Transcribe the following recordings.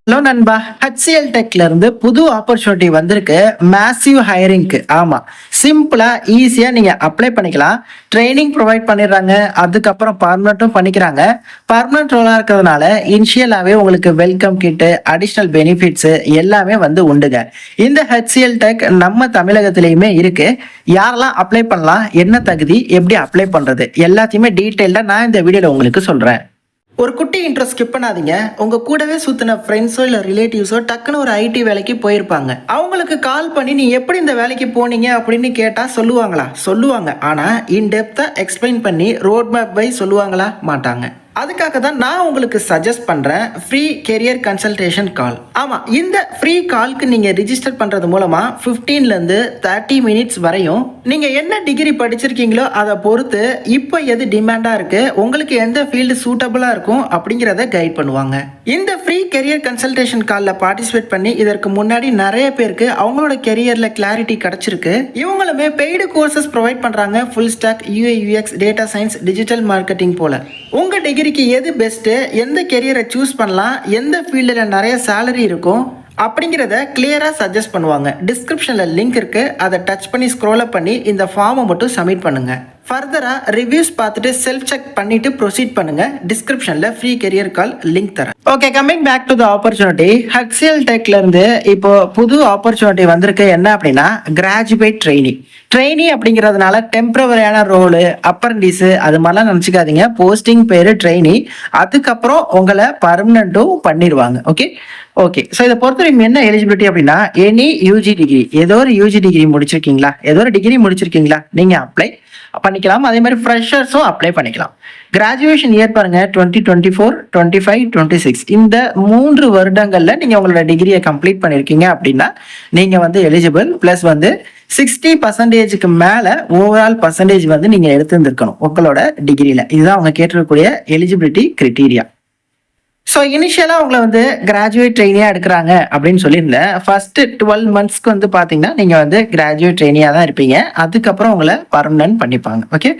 Hello நண்பா, HCL டெக்ல இருந்து புது ஆப்பர்ச்சுனிட்டி வந்திருக்கு. மேசிவ் ஹையரிங்க்கு. ஆமா, சிம்பிளா ஈஸியா நீங்க அப்ளை பண்ணிக்கலாம். ட்ரைனிங் ப்ரொவைட் பண்ணிடுறாங்க. அதுக்கப்புறம் பர்மனெண்ட்டும் பண்ணிக்கிறாங்க. பர்மனெண்ட் ரோலா இருக்கிறதுனால இனிஷியலாவே உங்களுக்கு வெல்கம் கிட், அடிஷனல் பெனிஃபிட்ஸ் எல்லாமே வந்து உண்டுங்க. இந்த HCL டெக் நம்ம தமிழகத்திலயுமே இருக்கு. யாரெல்லாம் அப்ளை பண்ணலாம், என்ன தகுதி, எப்படி அப்ளை பண்றது, எல்லாத்தையுமே டீட்டெயில்டா நான் இந்த வீடியோல உங்களுக்கு சொல்றேன். ஒரு குட்டி இன்ட்ரெஸ்ட் ஸ்கிப் பண்ணாதீங்க. உங்க கூடவே சுத்தின ஃப்ரெண்ட்ஸோ இல்ல ரிலேட்டிவ்ஸோ டக்குன்னு ஒரு ஐடி வேலைக்கு போயிருப்பாங்க. அவங்களுக்கு கால் பண்ணி நீ எப்படி இந்த வேலைக்கு போனீங்க அப்படின்னு கேட்டா சொல்லுவாங்களா? சொல்லுவாங்க. ஆனா இன் டெப்தா எக்ஸ்பிளைன் பண்ணி ரோட் மேப் பை சொல்லுவாங்களா? மாட்டாங்க. அதுக்காக தான் நான் உங்களுக்கு சஜஸ்ட் பண்றேன் ஃப்ரீ கெரியர் கன்சல்டேஷன் கால். ஆமா, இந்த ஃப்ரீ கால்க்கு நீங்க ரிஜிஸ்டர் பண்றது மூலமா 15ல இருந்து 30 மினிட்ஸ் வரையும் நீங்க என்ன டிகிரி படிச்சிருக்கீங்களோ அதை பொறுத்து இப்போ எது டிமாண்டா இருக்கு, உங்களுக்கு எந்த ஃபீல்டு சூட்டபிளா இருக்கும் அப்படிங்கிறத கைட் பண்ணுவாங்க. இந்த ஃப்ரீ கெரியர் கன்சல்டேஷன் கால்ல பார்ட்டிசிபேட் பண்ணி இதற்கு முன்னாடி நிறைய பேருக்கு அவங்களோட கெரியர்ல கிளாரிட்டி கிடைச்சிருக்கு. இவங்களுமே பெய்டு கோர்சஸ் ப்ரொவைட் பண்றாங்க. Full stack, UI UX, data science, digital marketing போல. உங்க டிகிரிக்கு எது பெஸ்ட், எந்த கெரியரை சூஸ் பண்ணலாம், எந்த ஃபீல்டில் நிறைய சேலரி இருக்கும் அப்படிங்கிறத கிளியரா சஜஸ்ட் பண்ணுவாங்க. டிஸ்கிரிப்ஷன்ல லிங்க் இருக்கு, அதை டச் பண்ணி ஸ்க்ரோல் அப் பண்ணி இந்த ஃபார்மை மட்டும் சப்மிட் பண்ணுங்க. ஃபர்தரா ரிவ்யூஸ் பார்த்துட்டு செல்ஃப் செக் பண்ணிட்டு ப்ரொசீட் பண்ணுங்க. டிஸ்கிரிப்ஷன்ல ஃப்ரீ கெரியர் கால் லிங்க் தரேன். Okay, coming back to the opportunity. HCL டெக்ல இருந்து இப்போ புது ஆப்பர்ச்சுனிட்டி வந்திருக்கு. என்ன அப்படின்னா கிராஜுவேட் ட்ரெயினி அப்படிங்கிறதுனால டெம்பரவரியான ரோலு, அப்ரண்டிஸ் அது மாதிரிலாம் நினச்சிக்காதீங்க. போஸ்டிங் பேரு ட்ரெயினி. அதுக்கப்புறம் உங்களை பர்மனண்ட்டும் பண்ணிடுவாங்க. ஓகே ஸோ இதை பொறுத்தவரைக்கும் என்ன எலிஜிபிலிட்டி அப்படின்னா, எனி யூஜி டிகிரி, ஏதோ ஒரு யூஜி டிகிரி முடிச்சிருக்கீங்களா, ஏதோ ஒரு டிகிரி முடிச்சிருக்கீங்களா, நீங்கள் அப்ளை பண்ணிக்கலாம். அதே மாதிரி ஃப்ரெஷர்ஸும் அப்ளை பண்ணிக்கலாம். கிராஜுவேஷன் இயர் பாருங்க, 2024, 25, 26 இந்த 3 வருடங்கள்ல நீங்க உங்களோட டிகிரியை கம்ப்ளீட் பண்ணிருக்கீங்க அப்படின்னா நீங்க வந்து எலிஜிபிள். பிளஸ் வந்து 60% மேல ஓவரால் பர்சன்டேஜ் வந்து நீங்க எடுத்துருந்துருக்கணும் உங்களோட டிகிரியில. இதுதான் அவங்க கேட்டிருக்கக்கூடிய எலிஜிபிலிட்டி கிரைட்டீரியா. ஸோ இனிஷியலாக உங்களை வந்து கிராஜுவேட் ட்ரெயினியாக எடுக்கிறாங்க அப்படின்னு சொல்லியிருந்தேன். ஃபர்ஸ்ட் 12 மந்த்ஸ்க்கு வந்து பார்த்தீங்கன்னா நீங்கள் வந்து கிராஜுவேட் ட்ரெயினியாக தான் இருப்பீங்க. அதுக்கப்புறம் உங்களை பர்மனன்ட் பண்ணிப்பாங்க. ஓகே,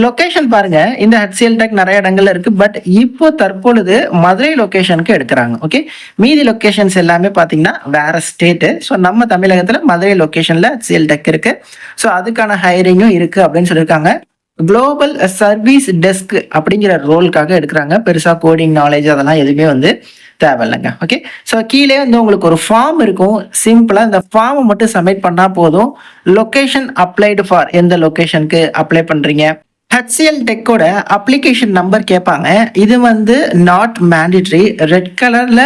லொக்கேஷன் பாருங்க, இந்த HCL டெக் நிறைய இடங்கள்ல இருக்கு. பட் இப்போ தற்பொழுது மதுரை லொக்கேஷனுக்கு எடுக்கிறாங்க. ஓகே, மீதி லொக்கேஷன்ஸ் எல்லாமே பார்த்தீங்கன்னா வேற ஸ்டேட்டு. ஸோ நம்ம தமிழகத்தில் மதுரை லொக்கேஷனில் HCL டெக் இருக்கு. ஸோ அதுக்கான ஹையரிங்கும் இருக்கு அப்படின்னு சொல்லியிருக்காங்க. குளோபல் சர்வீஸ் டெஸ்க் அப்படிங்கிற ரோலுக்காக எடுக்கிறாங்க. பெருசா கோடிங் நாலேஜ் அதெல்லாம் எதுவுமே வந்து தேவையில்லைங்க. ஓகே, ஸோ கீழே வந்து உங்களுக்கு ஒரு ஃபார்ம் இருக்கும். சிம்பிளா இந்த ஃபார்மை மட்டும் சப்மிட் பண்ணா போதும். லொகேஷன் அப்ளைடு ஃபார், எந்த லொகேஷனுக்கு அப்ளை பண்றீங்க, HCL டெக்கோட அப்ளிகேஷன் நம்பர் கேட்பாங்க. இது வந்து நாட் மேண்டிட்ரி. ரெட் கலர்ல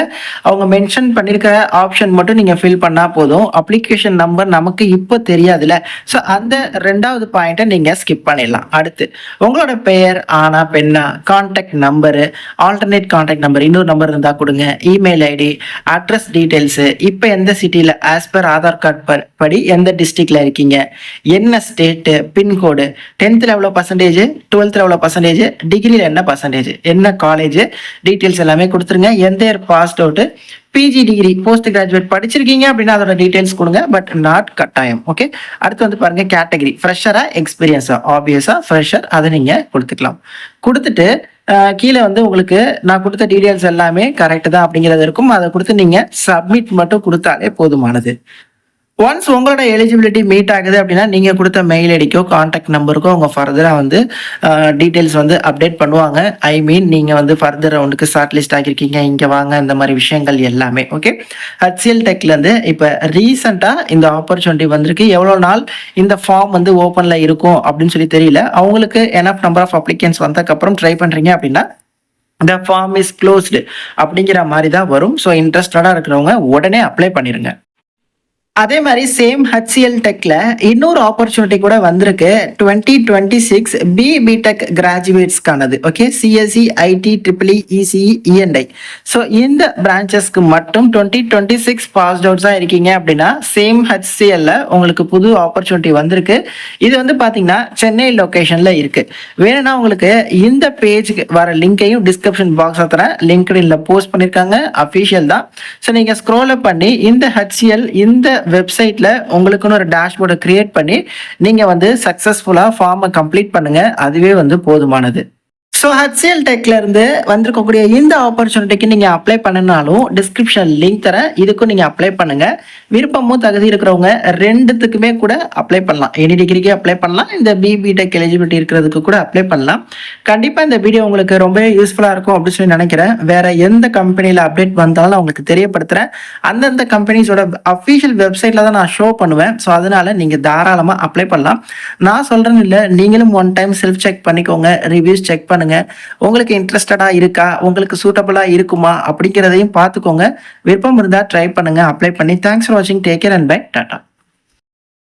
அவங்க மென்ஷன் பண்ணிருக்க ஆப்ஷன் மட்டும் நீங்க ஃபில் பண்ணா போதும். அப்ளிகேஷன் நம்பர் நமக்கு இப்போ தெரியாதுல்ல. ஸோ அந்த 2வது பாயிண்ட்டை நீங்க ஸ்கிப் பண்ணிடலாம். அடுத்து உங்களோட பெயர், ஆனா பெண்ணா, contact number, alternate contact number, இன்னொரு நம்பர் இருந்தா கொடுங்க, இமெயில் ஐடி, அட்ரஸ் டீடைல்ஸ், இப்போ எந்த சிட்டியில ஆஸ் பர் ஆதார் கார்டு படி எந்த டிஸ்ட்ரிக்ட்ல இருக்கீங்க, என்ன ஸ்டேட்டு, பின்கோடு, 10th எவ்வளோ பர்சன்டேஜ், 12th எவ்வளோ பர்சன்டேஜ், டிகிரியில் என்ன பர்சன்டேஜ், என்ன காலேஜ், டீட்டெயில்ஸ் எல்லாமே கொடுத்துருங்க. எந்த year passed out, PG degree, post graduate படிச்சிருக்கீங்க அப்படின்னா அதோட டீடைல்ஸ் கொடுங்க. பட் நாட் கட்டாயம். ஓகே, அடுத்து வந்து பாருங்க கேட்டகரி, ஃப்ரெஷரா எக்ஸ்பீரியன்ஸா. ஆப்வியஸா ஃப்ரெஷர், அதை நீங்க கொடுத்துக்கலாம். கொடுத்துட்டு கீழே வந்து உங்களுக்கு நான் கொடுத்த டீடைல்ஸ் எல்லாமே கரெக்ட் தான் அப்படிங்கிறது இருக்கும். அதை கொடுத்து நீங்க சப்மிட் மட்டும் கொடுத்தாலே போதுமானது. ஒன்ஸ் உங்களோட எலிஜிபிலிட்டி மீட் ஆகுது அப்படின்னா நீங்க கொடுத்த மெயில் ஐடிக்கோ கான்டாக்ட் நம்பருக்கோ அவங்க ஃபர்தரா வந்து டீடைல்ஸ் வந்து அப்டேட் பண்ணுவாங்க. ஐ மீன் நீங்க வந்து ஃபர்தர் ரவுண்டுக்கு ஷார்ட் லிஸ்ட் ஆகிருக்கீங்க, இங்க வாங்க, இந்த மாதிரி விஷயங்கள் எல்லாமே. ஓகே, HCL டெக்ல இருந்து இப்ப ரீசெண்டா இந்த ஆப்பர்ச்சுனிட்டி வந்திருக்கு. எவ்வளவு நாள் இந்த ஃபார்ம் வந்து ஓப்பன்ல இருக்கும் அப்படின்னு சொல்லி தெரியல. அவங்களுக்கு எனஃப் நம்பர் ஆஃப் அப்ளிகன்ஸ் வந்ததுக்கு அப்புறம் ட்ரை பண்றீங்க அப்படின்னா the form is closed அப்படிங்கிற மாதிரி தான் வரும். ஸோ இன்ட்ரெஸ்டடா இருக்கிறவங்க உடனே அப்ளை பண்ணிருங்க. அதே மாதிரி சேம் HCL டெக்ல இன்னொரு ஆப்பர்ச்சுனிட்டி கூட வந்திருக்கு. 2026 பிடெக் கிராஜுவேட்ஸ்க்கானது. Okay, CSE, IT, EEE, ECE, E&I. So இந்த பிரான்ச்சஸ்க்கு மட்டும் 2026 பாஸ்ட் அவுட்ஸாக இருக்கீங்க அப்படின்னா சேம் HCLல உங்களுக்கு புது ஆப்பர்ச்சுனிட்டி வந்திருக்கு. இது வந்து பார்த்தீங்கன்னா சென்னை லொக்கேஷன்ல இருக்கு. வேணும்னா உங்களுக்கு இந்த பேஜுக்கு வர லிங்கையும் டிஸ்கிரிப்ஷன் பாக்ஸ் தரேன். லிங்க்டின்ல போஸ்ட் பண்ணியிருக்காங்க, அஃபிஷியல் தான். ஸோ நீங்கள் ஸ்க்ரோல் அப் பண்ணி இந்த HCL இந்த வெப்சைட்ல உங்களுக்குன்னு ஒரு டேஷ்போர்டை கிரியேட் பண்ணி நீங்க வந்து சக்சஸ்ஃபுல்லா ஃபார்மை கம்ப்ளீட் பண்ணுங்க. அதுவே வந்து போதுமானது. ஸோ ஹெச்சிஎல் டெக்ல இருந்து வந்திருக்கக்கூடிய இந்த ஆப்பர்ச்சுனிட்டிக்கு நீங்க அப்ளை பண்ணனாலும் டிஸ்கிரிப்ஷன் லிங்க் தரேன், இதுக்கும் நீங்க அப்ளை பண்ணுங்க. விருப்பமும் தகுதி இருக்கிறவங்க ரெண்டுத்துக்குமே கூட அப்ளை பண்ணலாம். எனி டிகிரிக்கு அப்ளை பண்ணலாம், இந்த பிடெக் எலிஜிபிலிட்டி இருக்கிறதுக்கு கூட அப்ளை பண்ணலாம். கண்டிப்பா இந்த வீடியோ உங்களுக்கு ரொம்பவே யூஸ்ஃபுல்லா இருக்கும் அப்படின்னு சொல்லி நினைக்கிறேன். வேற எந்த கம்பெனியில அப்டேட் வந்தாலும் நான் உங்களுக்கு தெரியப்படுத்துறேன். அந்தந்த கம்பெனிஸோட அஃபீஷியல் வெப்சைட்ல தான் நான் ஷோ பண்ணுவேன். ஸோ அதனால நீங்க தாராளமா அப்ளை பண்ணலாம். நான் சொல்றேன்னு இல்லை, நீங்களும் ஒன் டைம் செல்ஃப் செக் பண்ணிக்கோங்க, ரிவ்யூஸ் செக் பண்ணுங்க. உங்களுக்கு இன்ட்ரெஸ்டடா இருக்கா, உங்களுக்கு சூட்டபிளா இருக்குமா அப்படிங்கிறதையும் பார்த்துக்கோங்க. விருப்பம் இருந்தால் ட்ரை பண்ணுங்க, அப்ளை பண்ணி. தேங்க்ஸ் ஃபார் வாட்சிங். Take care and bye. Tata.